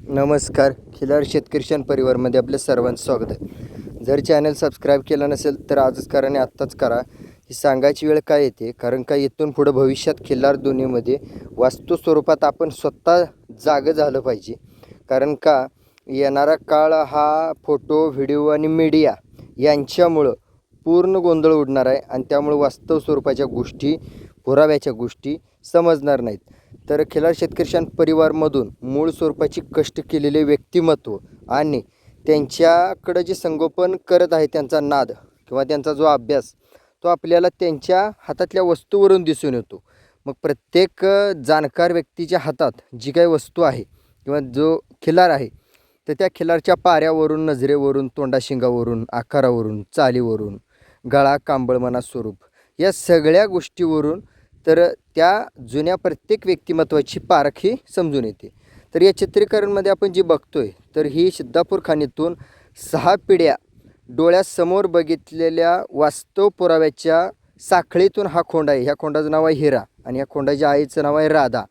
नमस्कार. खिलार शेतकरी परिवारमध्ये आपल्या सर्वांचं स्वागत आहे. जर चॅनल सबस्क्राईब केला नसेल तर आजच करा आणि आत्ताच करा. ही सांगायची वेळ काय येते, कारण का इथून पुढं भविष्यात खिल्लार दुनियेमध्ये वास्तू स्वरूपात आपण स्वतः जागं झालं पाहिजे. कारण का येणारा काळ हा फोटो, व्हिडिओ आणि मीडिया यांच्यामुळं पूर्ण गोंधळ उडणार आहे आणि त्यामुळे वास्तव स्वरूपाच्या गोष्टी, पुराव्याच्या गोष्टी समजणार नाहीत. तर खिलार शेतकरी परिवारमधून मूळ स्वरूपाची कष्ट केलेले व्यक्तिमत्व आणि त्यांच्याकडं जे संगोपन करत आहे त्यांचा नाद किंवा त्यांचा जो अभ्यास, तो आपल्याला त्यांच्या हातातल्या वस्तूवरून दिसून येतो. मग प्रत्येक जाणकार व्यक्तीच्या हातात जी काही वस्तू आहे किंवा जो खिलार आहे, तर त्या खिलारच्या पाऱ्यावरून, नजरेवरून, तोंडाशिंगावरून, आकारावरून, चालीवरून, गळा, कांबळ म्हणा, स्वरूप, या सगळ्या गोष्टीवरून तर त्या जुन्या प्रत्येक व्यक्तिमत्वाची पारख ही समजून येते. तर या चित्रीकरणमध्ये आपण जी बघतोय, तर ही सिद्धापूर खाणीतून 6 पिढ्या डोळ्यासमोर बघितलेल्या वास्तव पुराव्याच्या साखळीतून हा खोंड आहे. ह्या खोंडाचं नाव आहे हिरा आणि ह्या खोंडाच्या आईचं नाव आहे राधा.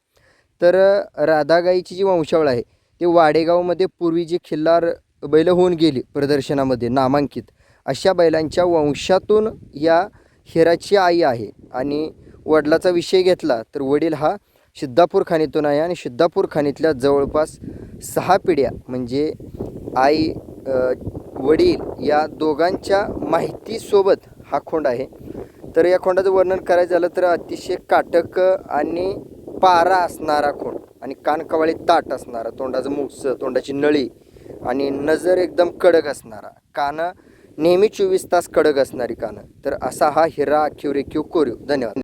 तर राधागाईची जी वंशावळ आहे ते वाडेगावमध्ये पूर्वी जी खिल्लार बैल होऊन गेली प्रदर्शनामध्ये नामांकित, अशा बैलांच्या वंशातून या हिराची आई आहे. आणि वडिलाचा विषय घेतला तर वडील हा सिद्धापूर खाणीतून आहे आणि सिद्धापूर खाणीतल्या जवळपास 6 पिढ्या म्हणजे आई, वडील या दोघांच्या माहितीसोबत हा खोंड आहे. तर या खोंडाचं वर्णन करायचं झालं तर अतिशय काटक आणि पारा असणारा खोंड आणि कानकवाळी ताट असणारा, तोंडाचं मुस, तोंडाची नळी आणि नजर एकदम कडक असणारा, कानं नेहमी 24 तास कडक असणारी कानं. तर असा हा हिरा, अखीव, रेखीव, कोरीव. धन्यवाद.